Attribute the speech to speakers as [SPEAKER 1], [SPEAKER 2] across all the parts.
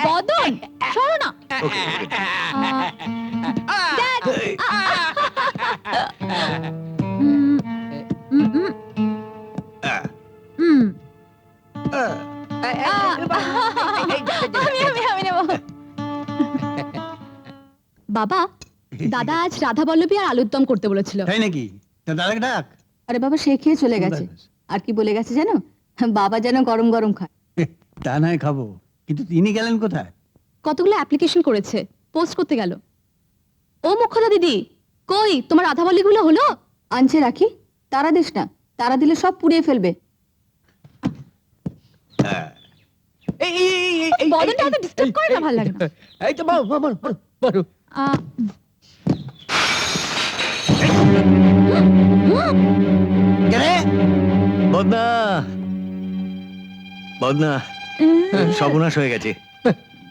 [SPEAKER 1] বদন সরো না। Dad! উম, উম, উম, উম। আমি নেব। বাবা, দাদা আজ রাধা বল্লভী আর আলুর দম করতে বলেছিল।
[SPEAKER 2] তাই নাকি? তা দাদাকে ডাক।
[SPEAKER 3] আরে বাবা, সে খেয়ে চলে গেছে। আর কি বলে গেছে জানো? বাবা যেন গরম গরম খায়।
[SPEAKER 2] তা নয় খাবো, কিন্তু তিনি গেলেন কোথায়?
[SPEAKER 1] কতগুলো অ্যাপ্লিকেশন করেছে, পোস্ট করতে গেল। ও মুখ্যদা দিদি, কই তোমার রাধা বল্লভীগুলো হলো?
[SPEAKER 3] আনছে রাখি, তারা দিস না, তারা দিলে সব পুড়িয়ে ফেলবে।
[SPEAKER 1] বদনটা অত ডিস্টার্ব করে না, ভালো লাগে না।
[SPEAKER 4] এই তো বাবু বাবু বাবু
[SPEAKER 1] আহ,
[SPEAKER 2] গেলে
[SPEAKER 4] বদনা বদনা সর্বনাশ হয়ে গেছে।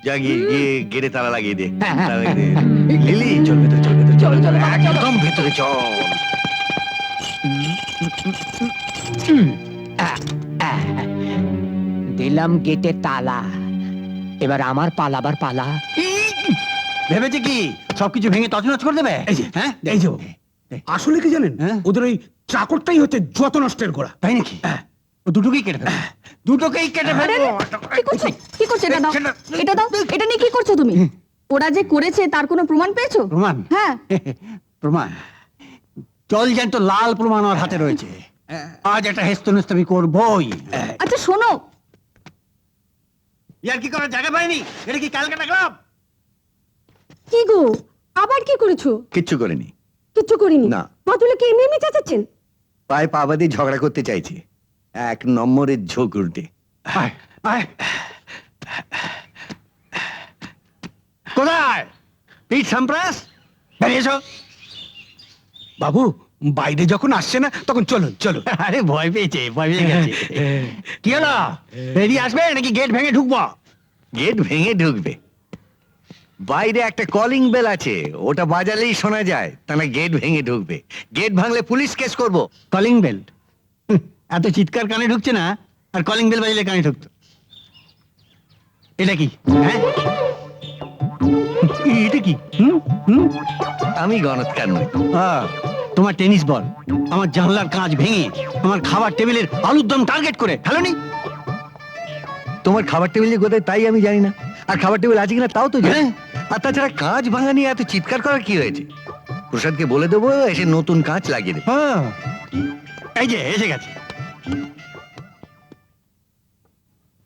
[SPEAKER 4] যা গিয়ে গিয়ে গেটে তালা লাগিয়ে দে। তালা লাগিয়ে দে। লিলি চল ভেতরে, চল ভেতরে, চল চল একদম ভেতরে চল।
[SPEAKER 5] দিলাম গেটে তালা, এবার আমার পালাবার পালা।
[SPEAKER 2] ভেবেছে কি সবকিছু ভেঙে তছনছ করে দেবে?
[SPEAKER 6] এই যে,
[SPEAKER 2] হ্যাঁ,
[SPEAKER 6] এই যে, আসলে কি জানেন,
[SPEAKER 2] হ্যাঁ?
[SPEAKER 6] ওদের ওই চাকরটাই হচ্ছে যত নষ্টের গোড়া।
[SPEAKER 2] তাই নাকি? ও দুটোকেই কেটে ফেলবে, দুটোকেই কেটে ফেলবো।
[SPEAKER 3] কি করছো? কি করছো? এটা দাও, এটা দাও। এটা নিয়ে কি করছো তুমি? ওরা যে করেছে তার কোনো প্রমাণ পেয়েছো?
[SPEAKER 2] প্রমাণ?
[SPEAKER 3] হ্যাঁ।
[SPEAKER 2] প্রমাণ চল জ্যান্ত লাল প্রমাণ আমার হাতে রয়েছে। আজ একটা হেস্তনেস্ত আমি করবই।
[SPEAKER 3] আচ্ছা শোনো,
[SPEAKER 2] ইয়ার কি করার জায়গা পাইনি? এটা কি ক্যালকাটা ক্লাব?
[SPEAKER 7] কি গো, আবার কি করেছো?
[SPEAKER 4] কিচ্ছু করেনি।
[SPEAKER 7] কিচ্ছু করিনি
[SPEAKER 4] না।
[SPEAKER 7] বদলে কি এমনি এমনি চেঁচাচ্ছেন?
[SPEAKER 4] পায়ে পা বাঁধিয়ে ঝগড়া করতে চাইছে। এক নম্বরের ঝোঁক উল্টে।
[SPEAKER 2] আয়, আয়। কোথায় পিঠ সাম্প্রাস? বেরিয়ে এসো।
[SPEAKER 6] বাবু, বাইরে যখন আসছে না তখন চলুন চলুন।
[SPEAKER 2] আরে ভয় পেয়েছে, ভয় পেয়ে গেছে। কি হলো, বেরিয়ে আসবে নাকি গেট ভেঙে ঢুকবো?
[SPEAKER 4] গেট ভেঙে ঢুকবে। বাইরে একটা কলিং বেল আছে, ওটা বাজালেই শোনা যায়। তাহলে গেট ভেঙে ঢুকবে। গেট ভাঙলে পুলিশ কেস করব।
[SPEAKER 2] Calling bell? এত চিৎকার কানে ঢুকছে না, আর কলিং বেল বাজলে কানে ঢুকতো। এটা কি? হ্যাঁ, এটা কি? হুম হুম।
[SPEAKER 4] আমি গণৎকার নই।
[SPEAKER 2] তোমার টেনিস বল আমার জানলার কাঁচ ভেঙে আমার খাবার টেবিলের আলুর দম টার্গেট করে ফেলোনি?
[SPEAKER 4] তোমার খাবার টেবিল যে কোথায় তাই আমি জানি না, আর খাবার টেবিল আছে কিনা তাও তো জানি না। আর তাছাড়া কাঁচ ভাঙা নিয়ে এত চিৎকার করার কি হয়েছে? প্রসাদকে বলে দেবো এসে নতুন কাঁচ লাগিয়ে দেবে।
[SPEAKER 2] হ্যাঁ, এই যে এসে গেছে।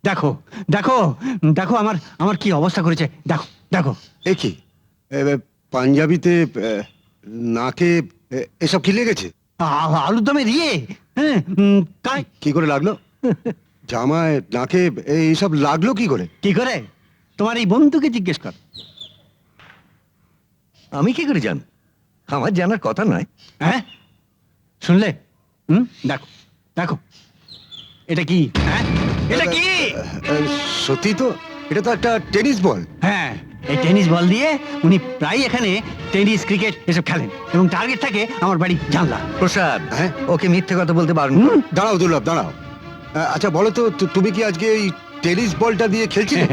[SPEAKER 2] দেখো দেখো দেখো আমার আমার কি অবস্থা করেছে, দেখো দেখো।
[SPEAKER 8] এ কি পাঞ্জাবিতে নাকে এসব কি লেগেছে?
[SPEAKER 2] আলুর দমে দিয়ে। হ্যাঁ, কাই
[SPEAKER 8] কি করে লাগলো? জামায় নাকে এইসব লাগলো কি করে?
[SPEAKER 2] কি করে? তোমার এই বন্ধুকে জিজ্ঞেস কর।
[SPEAKER 4] আমি কি করে জান? আমার জানার কথা নয়।
[SPEAKER 2] হ্যাঁ, শুনলে? দেখো দেখো, এটা কি? হ্যাঁ, এটা কি?
[SPEAKER 8] সত্যি তো, এটা তো একটা টেনিস বল।
[SPEAKER 2] হ্যাঁ, এই টেনিস বল দিয়ে উনি প্রায় এখানে টেনিস ক্রিকেট এসব খেলেন, এবং টার্গেট থাকে আমার বাড়ি জানলা।
[SPEAKER 4] প্রসাদ,
[SPEAKER 8] হ্যাঁ?
[SPEAKER 4] ওকে মিথ্যে কথা বলতে বারণ করো।
[SPEAKER 8] দাঁড়াও দুর্লভ, দাঁড়াও। আচ্ছা বলো তো, তুমি কি আজকে এই টেনিস বলটা দিয়ে খেলছিলে?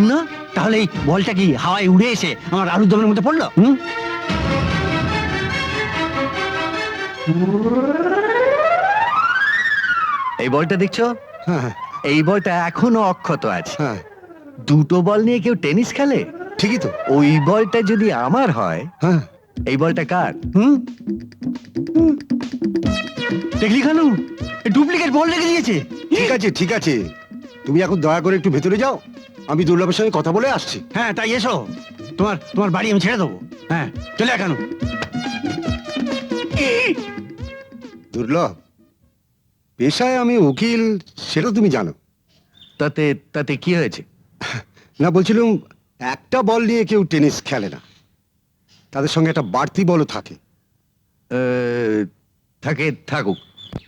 [SPEAKER 2] না, তাহলে এই বলটা কি হাওয়ায় উড়ে এসে আমার আলুর দমের মধ্যে পড়লো?
[SPEAKER 4] এই বলটা দেখছো?
[SPEAKER 8] হ্যাঁ
[SPEAKER 4] এই বলটা এখনো অক্ষত আছে।
[SPEAKER 8] হ্যাঁ,
[SPEAKER 4] দুটো বল নিয়ে কেউ টেনিস খেলে?
[SPEAKER 8] ঠিকই তো।
[SPEAKER 4] ওই বলটা যদি আমার হয়,
[SPEAKER 8] হ্যাঁ,
[SPEAKER 4] এই বলটা কার?
[SPEAKER 2] দেখলি খানু, ডুপ্লিকেট বল রেখে দিয়েছে।
[SPEAKER 8] ঠিক আছে ঠিক আছে, তুমি এখন দয়া করে একটু ভেতরে যাও, আমি দুর্লভের সঙ্গে কথা বলে আসছি।
[SPEAKER 2] হ্যাঁ, তাই এসো। তোমার তোমার বাড়ি আমি ছেড়ে দেবো। হ্যাঁ, চলে এখানু।
[SPEAKER 8] দুর্লভ, পেশায় আমি উকিল, সেটা তুমি জানো।
[SPEAKER 4] তাতে তাতে কি হয়েছে?
[SPEAKER 8] না, বলছিলাম একটা বল নিয়ে কেউ টেনিস খেলে না, তাদের সঙ্গে একটা বাড়তি বলও থাকে।
[SPEAKER 4] থাকে, থাকুক।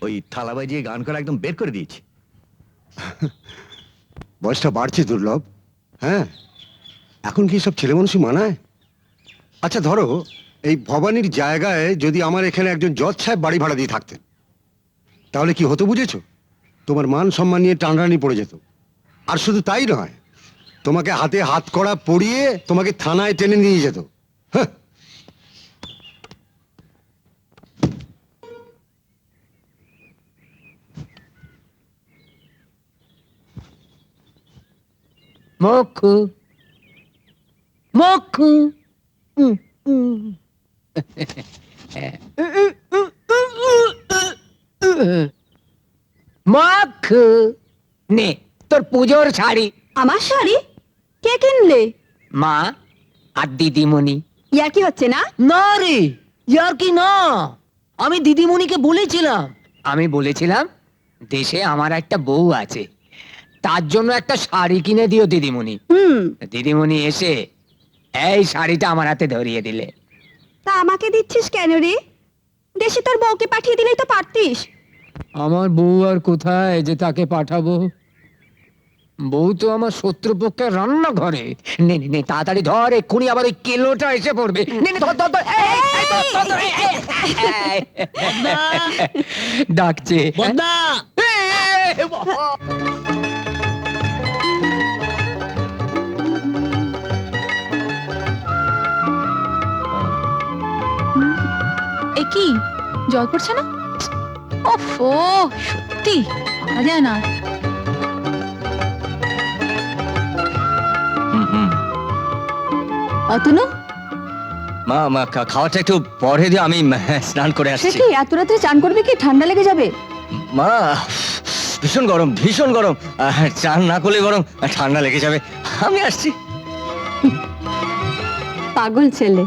[SPEAKER 4] ওই থালা বাজিয়ে গান করা একদম বের করে দিয়েছি।
[SPEAKER 8] বয়সটা বাড়ছে দুর্লভ। হ্যাঁ, এখন কি সব ছেলে মানুষই মানায়? আচ্ছা ধরো, এই ভবানীর জায়গায় যদি আমার এখানে একজন জজ সাহেব বাড়ি ভাড়া দিয়ে থাকতেন, তাহলে কি হতো বুঝেছো? তোমার মান সম্মান নিয়ে টানরানি পড়ে যেত। আর শুধু তাই নয়, তোমাকে হাতে হাত কড়া পরিয়ে তোমাকে থানায় টেনে নিয়ে যেত। হ্যাঁ,
[SPEAKER 5] মক্কু মক্কু মক্কু নে তোর পুজোর শাড়ি।
[SPEAKER 3] আমার শাড়ি কে কিনলে?
[SPEAKER 5] মা আর দিদিমণি।
[SPEAKER 3] ইয়ার কি হচ্ছে না?
[SPEAKER 5] না রে, ইয়ার কি না, আমি দিদিমণিকে বলেছিলাম, দেশে আমার একটা বউ আছে, তার জন্য একটা শাড়ি কিনে দিও দিদিমণি। দিদিমণি এসে এই শাড়িটা আমার হাতে ধরিয়ে দিলে।
[SPEAKER 3] তা আমাকে দিচ্ছিস কেন রে? দেশে তোর বউকে পাঠিয়ে দিলেই তো পারতিস।
[SPEAKER 5] আমার বউ আর কোথায় যে তাকে পাঠাবো? বউ তো আমার শত্রুপক্ষের রান্নাঘরে। নে নে নে, তাড়াতাড়ি ধর, এক্ষুনি আবার ওই কেলোটা এসে পড়বে। নে নে, ধর ধর ধর। এই, ধর, ধর, ধর, এই। ডাকছে এই, বাবা।
[SPEAKER 1] এ কি জল পড়ছে না? ওফো, সত্যি পারা যায় না। অতনু,
[SPEAKER 9] মা মা খাওয়াটা একটু পরে দিয়ে, আমি স্নান করে
[SPEAKER 3] সে
[SPEAKER 9] আসছি।
[SPEAKER 3] কি এত রাত্রে চান করবে? কি ঠান্ডা লেগে যাবে?
[SPEAKER 9] মা ভীষণ গরম, ভীষণ গরম, চান না করলে গরম, ঠান্ডা লেগে যাবে। আমি আসছি।
[SPEAKER 3] পাগল ছেলে।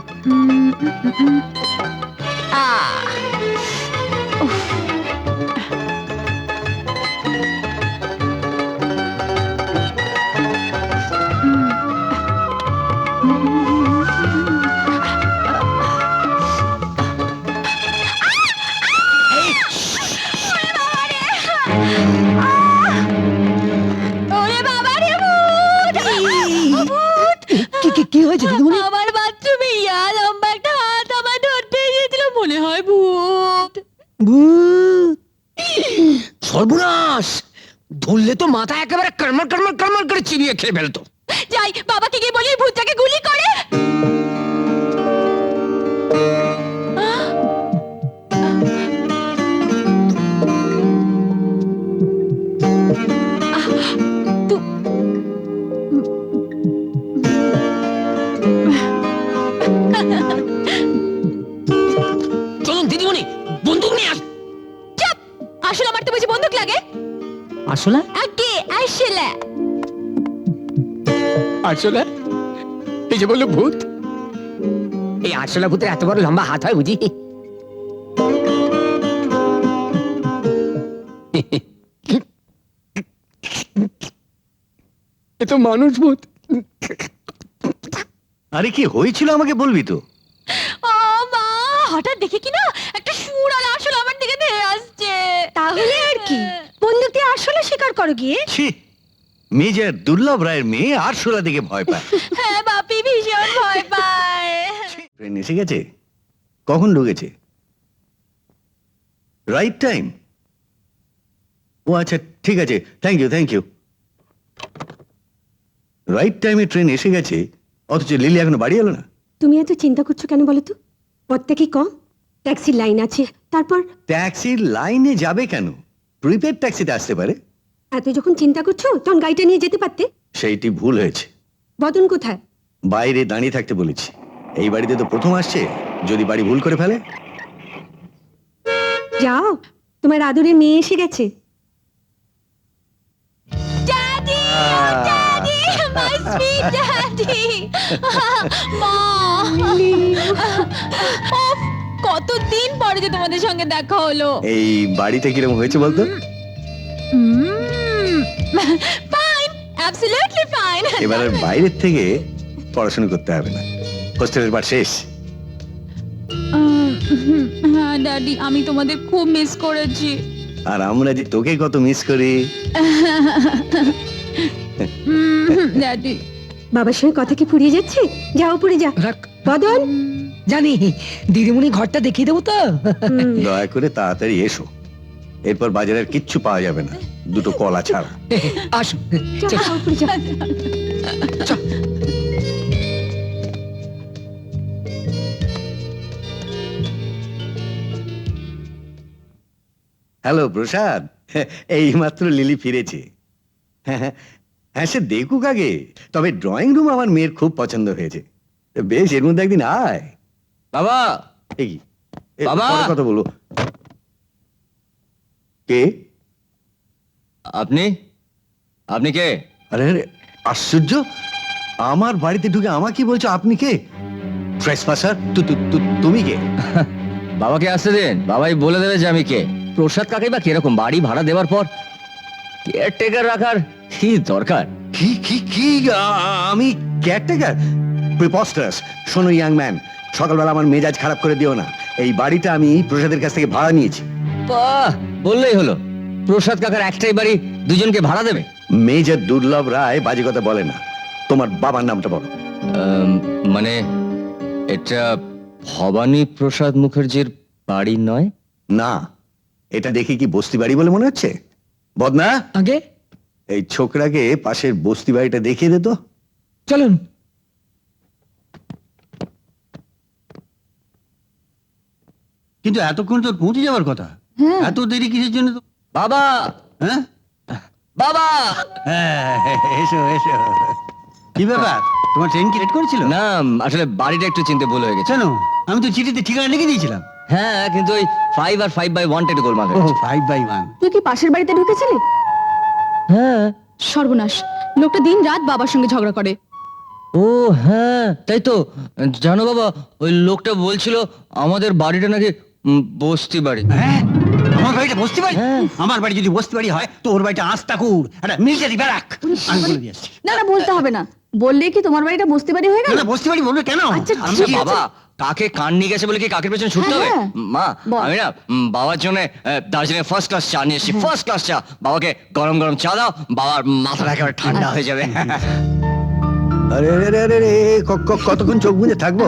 [SPEAKER 1] ওরে বাবা রে, ভূত! ভূত!
[SPEAKER 5] কি হয়েছে দিদিমণি?
[SPEAKER 1] আমার বাথরুমে ইয়া লম্বা একটা হাত আমার ধরতে গিয়েছিল, মনে হয় ভূত।
[SPEAKER 5] সর্বনাশ, ধরলে তো মাথা একেবারে কর্মর কর্মর কর্মর করে চিবিয়ে খেয়ে ফেলতো।
[SPEAKER 1] যাই বাবাকে গিয়ে বলি ভূতটাকে গুলি করে।
[SPEAKER 5] চলুন দিদিমণি, বন্দুক নিয়ে আস।
[SPEAKER 1] চুপ! আসলে আমার তো বুঝি বন্দুক লাগে?
[SPEAKER 5] আসলে
[SPEAKER 1] আগে আসলে
[SPEAKER 5] আসলে এই যে বললো ভূত, এই আসলে ভূতের এত বড় লম্বা হাত হয় বুঝি? এ তো মানুষ ভূত।
[SPEAKER 4] আরে কি হয়েছিল আমাকে বলবি তো?
[SPEAKER 1] ও মা, হঠাৎ দেখি কি না একটা সুরালা আসলে আমার দিকে ধেয়ে আসছে।
[SPEAKER 7] তাহলে আর কি, বন্দুক দিয়ে আসলে স্বীকার করো গিয়ে।
[SPEAKER 4] ছি, মেজর দুর্লভ রায়ের মেয়ে আরশোলা দিকে ভয় পায়।
[SPEAKER 1] হ্যাঁ, বাপি ভীষণ ভয় পায়।
[SPEAKER 4] ট্রেন এসে গেছে? কখন ঢুকেছে? Right time? ও আচ্ছা, ঠিক আছে, thank you thank you. Right টাইমে ট্রেন এসে গেছে, অথচ লিলি এখনো বাড়ি এলো না।
[SPEAKER 7] তুমি এত চিন্তা করছো কেন বলো তো? পথটা কি কম, ট্যাক্সির লাইন আছে, তারপর
[SPEAKER 4] ট্যাক্সির লাইনে যাবে কেন? প্রিপেড ট্যাক্সিতে আসতে পারে।
[SPEAKER 7] এত যখন চিন্তা করছো তখন গাড়িটা নিয়ে যেতে পারতে।
[SPEAKER 4] সেইটি ভুল হয়েছে।
[SPEAKER 7] বদন কোথায়?
[SPEAKER 4] বাইরে দাঁড়িয়ে থাকতে বলেছি। এই বাড়িতে তো প্রথম আসছে, যদি বাড়ি ভুল করে ফেলে।
[SPEAKER 7] যাও, তোমার আদরের মেয়ে এসে গেছে।
[SPEAKER 1] Daddy, daddy, my sweet daddy. মা, উফ, কতদিন পরে যে তোমাদের সঙ্গে দেখা হলো।
[SPEAKER 4] এই বাড়িতে কিরকম হয়েছে বলতো?
[SPEAKER 1] Fine, absolutely fine.
[SPEAKER 4] এবার আর বাইরের থেকে পড়াশোনা করতে হবে না, হোস্টেলের পাঠ শেষ।
[SPEAKER 1] হ্যাঁ ড্যাডি, আমি তোমাদের খুব মিস করেছি।
[SPEAKER 4] আর আমরা যে তোকে কত মিস করি।
[SPEAKER 1] ড্যাডি,
[SPEAKER 7] বাবার সঙ্গে কথা কি ফুরিয়ে যাচ্ছে? যাও উপরে যা। বদন,
[SPEAKER 5] জানি দিদিমণি ঘরটা দেখিয়ে দেবো তো।
[SPEAKER 7] হুম,
[SPEAKER 4] দয়া করে তাড়াতাড়ি এসো, এরপর বাজারের কিচ্ছু পাওয়া যাবে না। দুটো কলা ছাড়া।
[SPEAKER 5] আসুন
[SPEAKER 7] যা, উপরে যা।
[SPEAKER 4] হ্যালো প্রসাদ, এইমাত্র লিলি ফিরেছে। হ্যাঁ হ্যাঁ, সে দেখুক আগে। তবে ড্রয়িং রুম আমার মেয়ের খুব পছন্দ হয়েছে। বেশ, এর মধ্যে একদিন আয়।
[SPEAKER 9] বাবা,
[SPEAKER 4] এই কি?
[SPEAKER 9] বাবা!
[SPEAKER 4] পরে কথা বলবো। কে?
[SPEAKER 9] আপনি আপনি কে?
[SPEAKER 4] আরে আরে, আশ্চর্য! আমার বাড়িতে ঢুকে আমাকে বলছো আপনি কে? ট্রেসপাসার! তুমি কে?
[SPEAKER 9] বাবাকে আসতে দিন, বাবাই বলে দেবে যে আমি কে। প্রসাদ কাকে বা কিরকম, বাড়ি ভাড়া দেওয়ার পর কেয়ারটেকার রাখার কি দরকার?
[SPEAKER 4] কি কি কি আমি কেয়ারটেকার? প্রিপস্টারাস! শোনো ইয়াং ম্যান, সকালবেলা আমার মেজাজ খারাপ করে দিও না। এই বাড়িটা আমি প্রসাদের কাছ থেকে ভাড়া নিয়েছি।
[SPEAKER 9] বাহ, বললেই হলো। প্রসাদ কাকার একটাই বাড়ি, দুজনকে ভাড়া দেবে?
[SPEAKER 4] মেজর দুর্লভ রায় বাজে কথা বলে না। তোমার বাবার নামটা বলো।
[SPEAKER 9] মানে এটা ভবানী প্রসাদ মুখার্জির বাড়ি নয়?
[SPEAKER 4] না, এটা দেখে কি বস্তি বাড়ি বলে মনে হচ্ছে? বদনা,
[SPEAKER 5] আগে
[SPEAKER 4] এই ছোকরাকে পাশের বস্তি বাড়িটা দেখিয়ে দে তো।
[SPEAKER 5] চলুন।
[SPEAKER 2] কিন্তু এতক্ষণ তো পৌঁছে যাওয়ার কথা।
[SPEAKER 1] হ্যাঁ।
[SPEAKER 2] এত দেরি কিসের জন্য তো?
[SPEAKER 9] বাবা,
[SPEAKER 2] হ্যাঁ
[SPEAKER 9] বাবা!
[SPEAKER 2] হ্যাঁ, এসো এসো। কি ব্যাপার, তোমার ট্রেন কি লেট করেছিল?
[SPEAKER 9] না, আসলে বাড়িটা একটু চিনতে ভুল হয়ে গেছে।
[SPEAKER 2] কেন? আমি তো চিঠিতে ঠিকানা লিখে দিয়েছিলাম।
[SPEAKER 9] হ্যাঁ, কিন্তু ওই 5 আর 5/1 একটু গোলমাল
[SPEAKER 2] ও
[SPEAKER 9] হয়েছে।
[SPEAKER 2] 5/1।
[SPEAKER 3] তুই কি পাশের বাড়িতে ঢুকেছিলি?
[SPEAKER 9] হ্যাঁ।
[SPEAKER 1] সর্বনাশ, লোকটা দিন রাত বাবার সঙ্গে ঝগড়া করে।
[SPEAKER 9] ও হ্যাঁ, তাই তো। জানো বাবা, ওই লোকটা বলছিল আমাদের বাড়িটা নাকি বস্তি বাড়ি।
[SPEAKER 2] হ্যাঁ, আমার বাড়িটা বস্তি বাড়ি?
[SPEAKER 9] হ্যাঁ।
[SPEAKER 2] আমার বাড়ি যদি বস্তি বাড়ি হয় তো ওর বাড়িটা আস্তাকুর, একটা মিলিটারি ব্যারাক। আমি বলে দিয়ে আসছি।
[SPEAKER 3] না না, বলতে হবে না। বললে কি তোমার বাড়িটা বস্তি বাড়ি হয়ে
[SPEAKER 2] না,
[SPEAKER 3] গেল?
[SPEAKER 2] না, বস্তি বাড়ি বলবে কেন?
[SPEAKER 3] আচ্ছা,
[SPEAKER 2] আমি
[SPEAKER 3] ঠিক আছে।
[SPEAKER 9] বাবা, কাকে কান নিয়ে গেছে বলে কি কাকের পেছনে ছুটতে হবে?
[SPEAKER 3] হ্যাঁ,
[SPEAKER 9] মা,
[SPEAKER 3] বল।
[SPEAKER 9] আমি না বাবার জন্য দার্জিলিং ফার্স্ট ক্লাস চা নিয়ে এসেছি। ফার্স্ট ক্লাস চা। বাবাকে গরম গরম চা দাও, বাবার মাথাটা একেবারে ঠান্ডা হয়ে যাবে।
[SPEAKER 4] আরে আরে আরে আরে, কতক্ষণ চোখ বুজে থাকবো?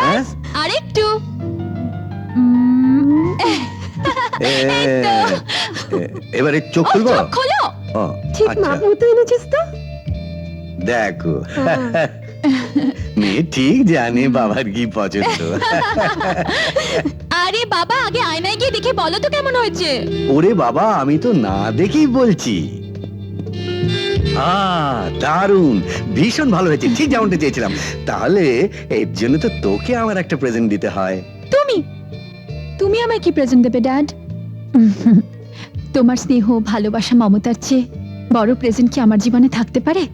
[SPEAKER 4] হ্যাঁ?
[SPEAKER 1] আরেকটু।
[SPEAKER 4] এবারে চোখ
[SPEAKER 1] ও,
[SPEAKER 4] খুলবো?
[SPEAKER 1] চোখ খোলো।
[SPEAKER 4] ও,
[SPEAKER 7] ঠিক
[SPEAKER 4] আচ্ছা।
[SPEAKER 7] মাপ মতো এনেছিস তো?
[SPEAKER 4] দেখো, মেয়ে ঠিক জানে বাবার কি পছন্দ।
[SPEAKER 1] আরে বাবা, আগে আয়নায় গিয়ে দেখে বলো তো কেমন হয়েছে।
[SPEAKER 4] ওরে বাবা, আমি তো না দেখেই বলছি। দারুণ, ভীষণ ভালো হয়েছে, ঠিক যেমনটা চেয়েছিলাম। তাহলে এর জন্য তো তোকে আমার একটা প্রেজেন্ট দিতে হয়।
[SPEAKER 1] তুমি তুমি আমায় কি প্রেজেন্ট দেবে ড্যাড? তোমার স্নেহ, ভালোবাসা, মমতার চেয়ে বড় প্রেজেন্ট কি আমার জীবনে থাকতে পারে?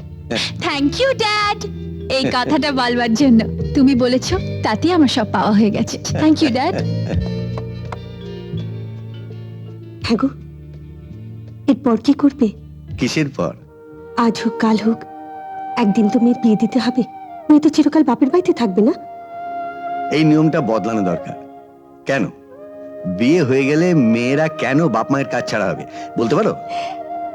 [SPEAKER 1] থ্যাংক ইউ ড্যাড, এই কথাটা বলবার জন্য। তুমি বলেছো, তাতেই আমার সব পাওয়া হয়ে গেছে। Thank you dad.
[SPEAKER 7] হ্যাঁ গো, এরপর কি করবে?
[SPEAKER 4] কিসের পর?
[SPEAKER 7] আজ হোক কাল হোক, একদিন তো মেয়ের বিয়ে দিতে হবে। মেয়ে তো চিরকাল বাপের বাড়িতে থাকবে না।
[SPEAKER 4] এই নিয়মটা বদলানো দরকার। কেন? বিয়ে হয়ে গেলে মেয়েরা কেন বাপ মায়ের কাজ ছাড়া হবে বলতে পারো?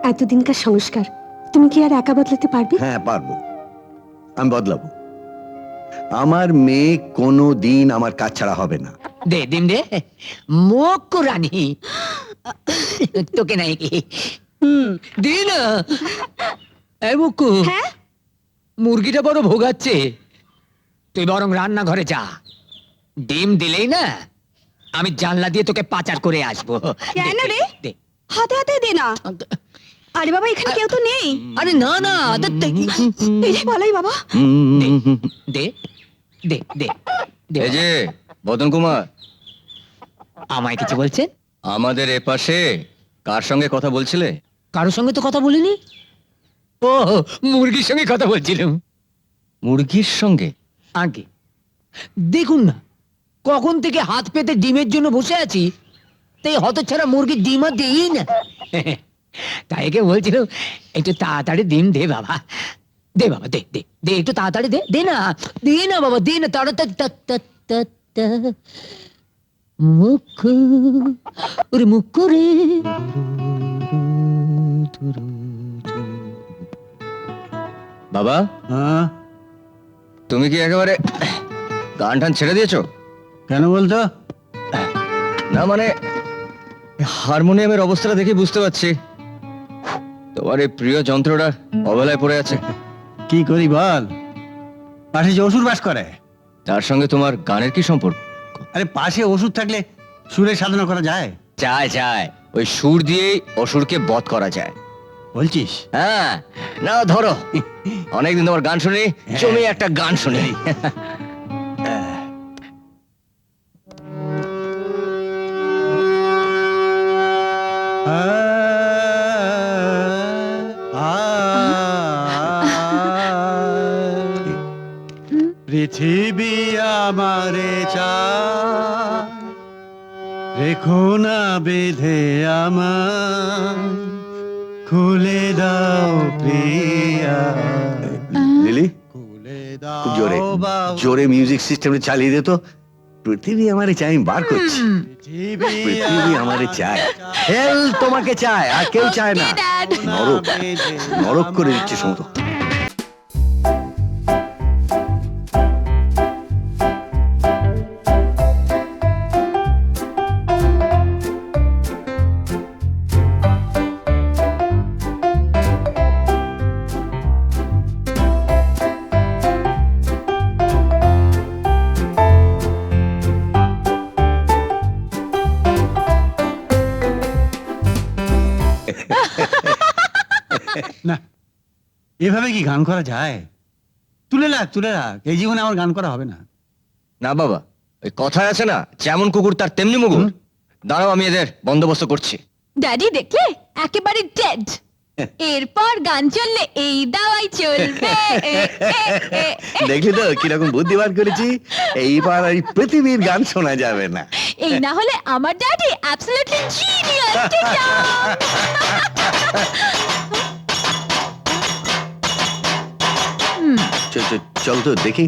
[SPEAKER 7] এতদিনকার সংস্কার তুমি কি আর একা বদলাতে পারবে?
[SPEAKER 4] হ্যাঁ, পারবো। আমি বদলাবো। আমার মেয়ে কোনো দিন আমার কাজ ছাড়া হবে না।
[SPEAKER 5] দে দিন দে, মুখ রানী তোকে নাই কি দি না। এই মুক্কু, মুরগিটা বড় ভোগাচ্ছে। তুই বরং রান্নাঘরে যা। ডিম দিলেই না আমি জানলা দিয়ে তোকে পাচার করে আসবো।
[SPEAKER 3] কেন
[SPEAKER 5] দে,
[SPEAKER 3] রে?
[SPEAKER 5] দে।
[SPEAKER 3] হাতে হাতে দে না। আরে বাবা, এখানে কেউ তো নেই।
[SPEAKER 5] আরে না না,
[SPEAKER 3] এই যে বলাই বাবা।
[SPEAKER 5] দে দে দে দে।
[SPEAKER 9] এই যে বদন কুমার,
[SPEAKER 5] আমায় কিছু বলছেন?
[SPEAKER 9] আমাদের এপাশে কার সঙ্গে কথা বলছিলে?
[SPEAKER 5] কারোর সঙ্গে তো কথা বলিনি। ও, মুরগির সঙ্গে কথা বলছিলাম।
[SPEAKER 9] মুরগির সঙ্গে?
[SPEAKER 5] আগে দেখুন না, কখন থেকে হাত পেতে ডিমের জন্য বসে আছি, তাই হতচ্ছাড়া মুরগির ডিম আর দেই না। তাই একে বলছিলাম, একটু তাড়াতাড়ি ডিম দে বাবা, দে বাবা, দে দে দে, একটু তাড়াতাড়ি দে, দে না, দে না বাবা, দে না তাড়াতাড়ি। মুক্কু, ওরে মুক্কু রে।
[SPEAKER 9] বাবা,
[SPEAKER 2] হ্যাঁ,
[SPEAKER 9] তুমি কি একেবারে গান টান ছেড়ে দিয়েছো?
[SPEAKER 2] কেন বলতো?
[SPEAKER 9] না মানে হারমোনিয়ামের অবস্থাটা দেখে বুঝতে পারছি তোমার এই প্রিয় যন্ত্রটা অবহেলায় পড়ে আছে।
[SPEAKER 2] কি করি বল, পাশে যে অসুর বাস করে।
[SPEAKER 9] তার সঙ্গে তোমার গানের কি সম্পর্ক?
[SPEAKER 2] আরে পাশে ওষুধ থাকলে সুরের সাধনা করা যায়।
[SPEAKER 9] যায় যায়, ওই সুর দিয়েই অসুরকে বধ করা যায়।
[SPEAKER 2] বলছিস?
[SPEAKER 9] হ্যাঁ, না ধরো, অনেকদিন তোমার গান শুনি, জমি একটা গান শুনি।
[SPEAKER 2] পৃথিবী আমারে চায়, রেখো না বেঁধে আমার, খুলে দাও প্রিয়া,
[SPEAKER 8] লিলি
[SPEAKER 2] খুলে দাও
[SPEAKER 8] খুব জোরে
[SPEAKER 2] বাবু।
[SPEAKER 8] জোরে মিউজিক সিস্টেমে চালিয়ে দে তো। পৃথিবী আমারে চাই, আমি বার করছি। পৃথিবী আমারে চায়,
[SPEAKER 4] হেল তোমাকে চায়, আর কেউ চায় না।
[SPEAKER 1] ড্যাড
[SPEAKER 8] নরক নরক করে দিচ্ছে সমস্ত।
[SPEAKER 2] না, এভাবে কি গান করা যায়? তুলে রাখ, তুলে রাখ, এই জীবনে আমার গান করা হবে না।
[SPEAKER 9] না বাবা, ওই কথায় আছে না, যেমন কুকুর তার তেমনি মুগুর। দাঁড়াও, আমি এদের বন্দোবস্ত করছি।
[SPEAKER 1] ড্যাডি দেখলে একেবারে ডেড। এরপর গান চললে এই দাওয়াই চলবে।
[SPEAKER 8] দেখলি তো কিরকম বুদ্ধি বার করেছি। এইবার এই পৃথিবীর গান শোনা যাবে না।
[SPEAKER 1] এই না হলে আমার ড্যাডি অ্যাবসলিউটলি জিনিয়াস।
[SPEAKER 8] চল তো দেখি।